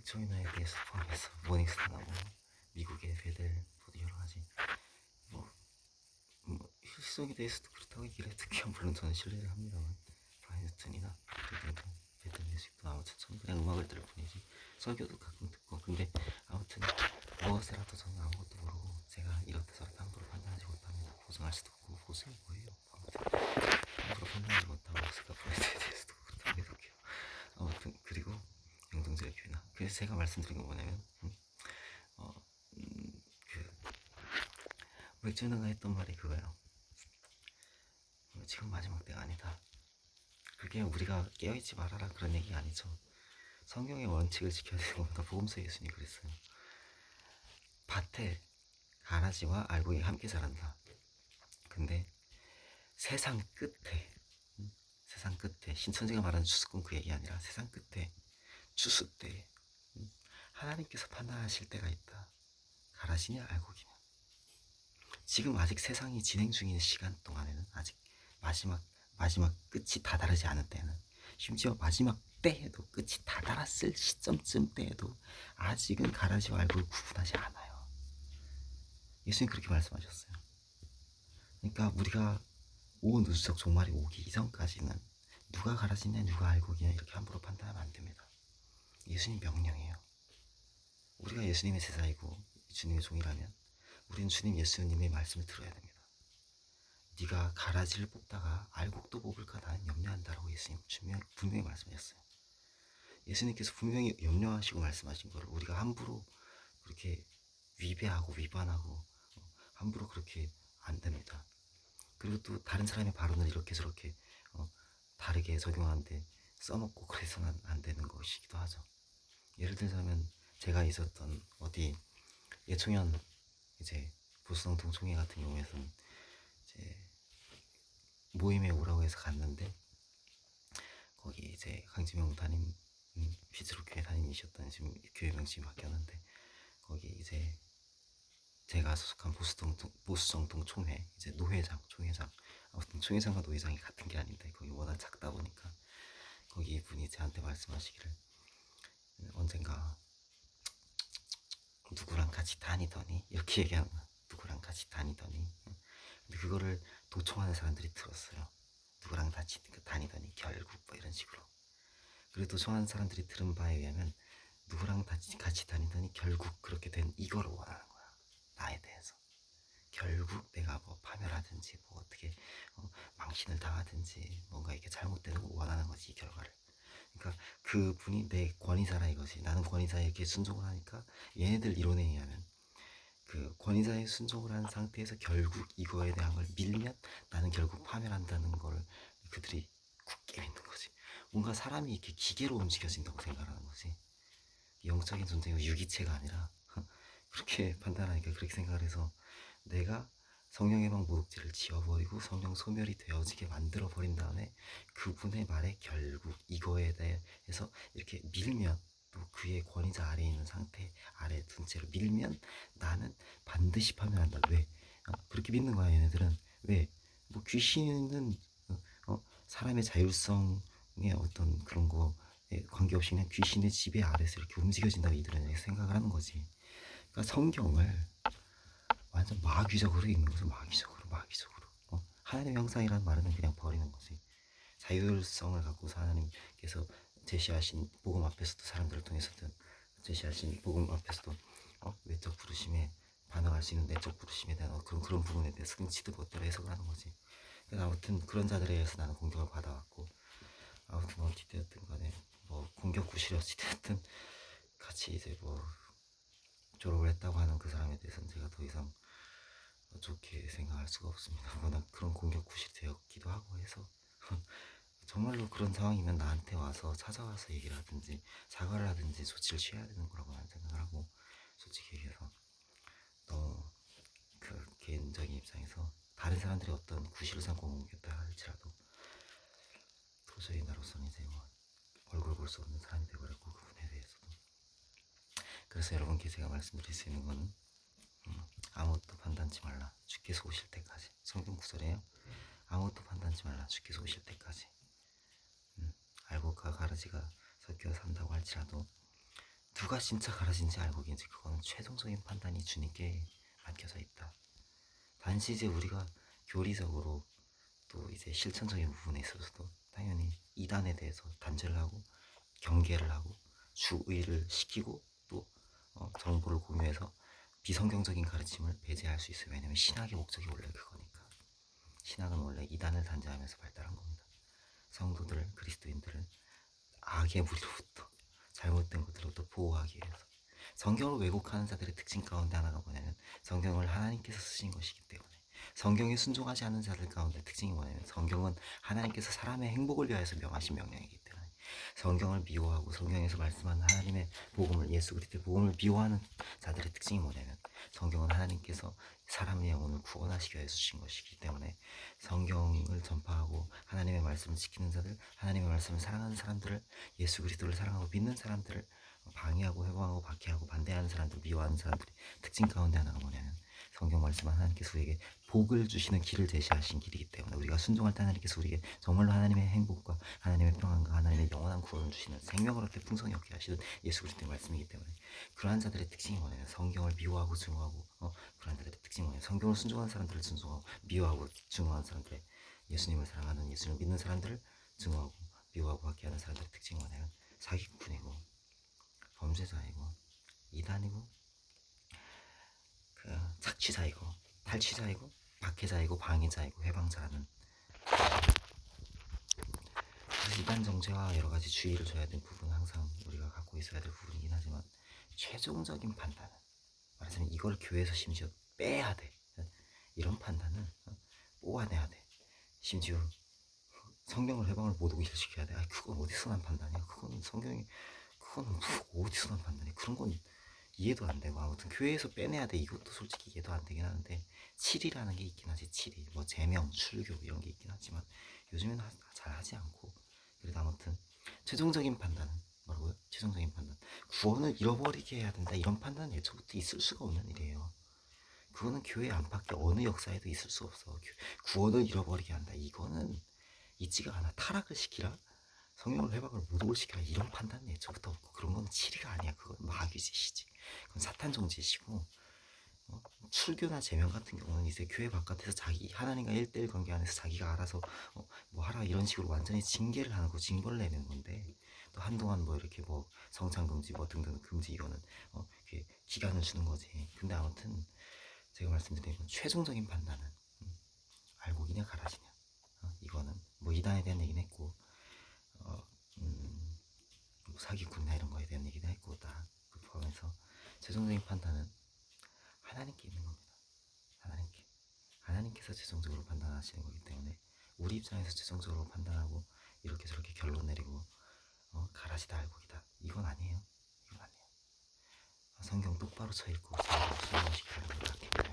빅조이너에 대해서 포함해서 모닝스타나 미국의 베델 여러 가지 뭐, 실성에 대해서도 그렇다고 얘기를 해도 물론 저는 신뢰를 합니다만 브라이언스턴이나 베델 뮤직도 아무튼 저는 그냥 음악을 들을 뿐이지 설교도 가끔 듣고 근데 아무튼 무엇이라도 저는 아무것도 모르고 제가 이렇다 저렇다 함부로 판단하지 못합니다. 보증할 수도 없고 보증이 뭐예요? 아무튼 함부로 판단하지 못하고 스카프라이트에 대해서도 그렇다고 해석해요. 아무튼 그리고 영동제의 교회나 그래서 제가 말씀드린 건 뭐냐면 맥주너가 했던 말이 그거예요. 지금 마지막 때가 아니다. 그게 우리가 깨어있지 말아라 그런 얘기가 아니죠. 성경의 원칙을 지켜야 되는 것보다 복음서 예수님이 그랬어요. 밭에 가라지와 알곡이 함께 자란다. 근데 세상 끝에 신천지가 말하는 추수꾼 그 얘기 아니라 세상 끝에 추수 때 하나님께서 판단하실 때가 있다. 가라지냐 알곡이냐. 지금 아직 세상이 진행 중인 시간 동안에는 아직 마지막 끝이 다다르지 않은 때는 심지어 마지막 때에도 끝이 다다랐을 시점쯤 때에도 아직은 가라지와 알곡을 구분하지 않아요. 예수님 그렇게 말씀하셨어요. 그러니까 우리가 온 우주적 종말이 오기 이전까지는 누가 가라지냐 누가 알곡이냐 이렇게 함부로 판단하면 안 됩니다. 예수님 명령이에요. 우리가 예수님의 제자이고 주님의 종이라면 우리는 주님 예수님의 말씀을 들어야 됩니다. 네가 가라지를 뽑다가 알곡도 뽑을까 나는 염려한다라고 예수님 분명히 말씀하셨어요. 예수님께서 분명히 염려하시고 말씀하신 거를 우리가 함부로 그렇게 위배하고 위반하고 함부로 그렇게 안 됩니다. 그리고 또 다른 사람의 발언을 이렇게 저렇게 다르게 적용하는데 써먹고 그래서는 안 되는 것이기도 하죠. 예를 들자면 제가 있었던 어디 예총연 이제 보수당 동총회 같은 경우에는 이제 모임에 오라고 해서 갔는데 거기 이제 강지명 담임 휘즈로 교회 담임이셨던 지금 교회 명칭이 바뀌었는데 거기 이제 제가 소속한 보수정통 총회 이제 노회장 총회장 아무튼 총회장과 노회장이 같은 게 아닌데 거기 워낙 작다 보니까 거기 분이 저한테 말씀하시기를 언젠가 누구랑 같이 다니더니 이렇게 얘기하는 거야. 누구랑 같이 다니더니 근데 그거를 도청하는 사람들이 들었어요. 누구랑 같이 다니더니 결국 뭐 이런 식으로. 그리고 도청하는 사람들이 들은 바에 의하면 누구랑 같이 다니더니 결국 그렇게 된 이거를 원하는 거야. 나에 대해서. 결국 내가 뭐 파멸하든지 뭐 어떻게 망신을 당하든지 뭔가 이렇게 잘못되는 거 원하는 거지 이 결과를. 그러니까 그 분이 내 권위자라 이거지. 나는 권위자에게 순종을 하니까 얘네들 이론에 의하면 그 권위자에 순종을 한 상태에서 결국 이거에 대한 걸 밀면 나는 결국 파멸한다는 걸 그들이 굳게 믿는 거지. 뭔가 사람이 이렇게 기계로 움직여진다고 생각하는 거지. 영적인 존재가 유기체가 아니라 그렇게 판단하니까 그렇게 생각을 해서 내가 성령의 방 모독죄를 지워버리고 성령 소멸이 되어지게 만들어버린 다음에 그분의 말에 결국 이거에 대해서 이렇게 밀면 또 그의 권위자 아래에 있는 상태 아래 둔 채로 밀면 나는 반드시 파멸한다. 왜? 그렇게 믿는 거야 얘네들은. 왜? 뭐 귀신은 사람의 자율성의 어떤 그런 거에 관계없이 그냥 귀신의 지배 아래서 이렇게 움직여진다고 이들은 생각을 하는 거지. 그러니까 성경을 완전 마귀적으로 읽는 거죠. 마귀적으로. 하나님의 형상이라는 말은 그냥 버리는 거지. 자율성을 갖고 하나님께서 제시하신 복음 앞에서도 사람들을 통해서든 제시하신 복음 앞에서도 외적 부르심에 반응할 수 있는 내적 부르심에 대한 그런 부분에 대해서 등치도 못대로 해석을 하는 거지. 그래서 아무튼 그런 자들에 의해서 나는 공격을 받아왔고 아무튼 어찌되었든 간에 뭐 공격 구실이 어찌되었든 같이 이제 뭐 졸업을 했다고 하는 그 사람에 대해서는 제가 더 이상 좋게 생각할 수가 없습니다. 워낙 그런 공격 구실이 되었기도 하고 해서 정말로 그런 상황이면 나한테 와서 찾아와서 얘기를 하든지 사과를 하든지 조치를 취해야 되는 거라고 나는 생각을 하고 솔직히 얘기해서 너 그 개인적인 입장에서 다른 사람들이 어떤 구실을 삼고 공격했다 할지라도 도저히 나로서는 이제 뭐 얼굴 볼 수 없는 사람이 되어버렸고 그 부분에 대해서도 그래서 여러분께 제가 말씀드릴 수 있는 거는 아무것도 판단치 말라 주께서 오실 때까지. 성경 구절이에요. 아무것도 판단치 말라 주께서 오실 때까지. 알곡과 가라지가 섞여 산다고 할지라도 누가 진짜 가라진지 알고 계신지 그거는 최종적인 판단이 주님께 맡겨져 있다. 단지 이제 우리가 교리적으로 또 이제 실천적인 부분에 있어서도 당연히 이단에 대해서 단죄를 하고 경계를 하고 주의를 시키고 또 정보를 공유해서 비성경적인 가르침을 배제할 수 있어요. 왜냐면 신학의 목적이 원래 그거니까. 신학은 원래 이단을 단죄하면서 발달한 겁니다. 성도들을, 그리스도인들을 악의 무리로부터, 잘못된 것들로부터 보호하기 위해서. 성경을 왜곡하는 자들의 특징 가운데 하나가 뭐냐면 성경을 하나님께서 쓰신 것이기 때문에, 성경에 순종하지 않는 자들 가운데 특징이 뭐냐면 성경은 하나님께서 사람의 행복을 위하여서 명하신 명령이기 때문에, 성경을 미워하고 성경에서 말씀하는 하나님의 복음을, 예수 그리스도의 복음을 미워하는 자들의 특징이 뭐냐면 성경은 하나님께서 사람의 영혼을 구원하시기 위해서 주신 것이기 때문에, 성경을 전파하고 하나님의 말씀을 지키는 자들, 하나님의 말씀을 사랑하는 사람들을, 예수 그리스도를 사랑하고 믿는 사람들을 방해하고 회방하고 박해하고 반대하는 사람들, 미워하는 사람들의 특징 가운데 하나가 뭐냐면 성경 말씀은 하나님께서 우리에게 복을 주시는 길을 제시하신 길이기 때문에, 우리가 순종할 때 하나님께서 우리에게 정말로 하나님의 행복과 하나님의 평안과 하나님의 영원한 구원을 주시는, 생명을 얻게 풍성히 얻게 하시는 예수 그리스도의 말씀이기 때문에, 그러한 자들의 특징이 뭐냐면 성경을 미워하고 증오하고 그러한 자들의 특징이 뭐냐면 성경을 순종하는 사람들을 순종하고 미워하고 증오하는 사람들의, 예수님을 사랑하는, 예수님을 믿는 사람들을 증오하고 미워하고 박해하는 사람들의 특징이 뭐냐면 사기꾼이고 범죄자이고 이단이고 착취자이고 탈취자이고 박해자이고 방해자이고 해방자라는, 그래서 이단 정죄와 여러 가지 주의를 줘야 될 부분은 항상 우리가 갖고 있어야 될 부분이긴 하지만, 최종적인 판단은, 말하자면 이걸 교회에서 심지어 빼야 돼. 이런 판단은 뽑아내야 돼. 심지어 성경을 해방을 못 오게 시켜야 돼. 그건 어디서 난 판단이야. 그건 성경이, 그건 어디서 난 판단이야. 그런 건 이해도 안 되고, 아무튼 교회에서 빼내야 돼. 이것도 솔직히 이해도 안 되긴 하는데, 7이라는 게 있긴 하지. 7이 뭐 제명, 출교 이런 게 있긴 하지만 요즘에는 잘 하지 않고. 그래도 아무튼 최종적인 판단은 뭐라고요? 최종적인 판단, 구원을 잃어버리게 해야 된다, 이런 판단은 애초부터 있을 수가 없는 일이에요. 그거는 교회 안팎의 어느 역사에도 있을 수 없어. 구원을 잃어버리게 한다, 이거는 있지가 않아. 타락을 시키라, 성령을 회복을 못 오게 시키라, 이런 판단은 애초부터 없고, 그런 건 치리가 아니야. 그건 마귀짓이지. 그건 사탄 정짓이고, 출교나 제명 같은 경우는 이제 교회 바깥에서 자기 하나님과 1대1 관계 안에서 자기가 알아서 뭐 하라 이런 식으로 완전히 징계를 하는 거, 징벌을 내는 건데, 또 한동안 뭐 이렇게 뭐 성찬 금지 뭐 등등 금지, 이거는 이렇게 기간을 주는 거지. 근데 아무튼 제가 말씀드린 건 최종적인 판단은 알곡이냐 가라지냐, 이거는 뭐 이단에 대한 얘기는 했고, 뭐 사기꾼이나 이런 거에 대한 얘기도 했고, 다 포함해서 최종적인 판단은 하나님께 있는 겁니다. 하나님께서 최종적으로 판단하시는 거기 때문에, 우리 입장에서 최종적으로 판단하고 이렇게 저렇게 결론 내리고 가라지다 알곡이다, 이건 아니에요. 이건 아니에요. 성경 똑바로 쳐 읽고 성경 순종시키는 겁니다.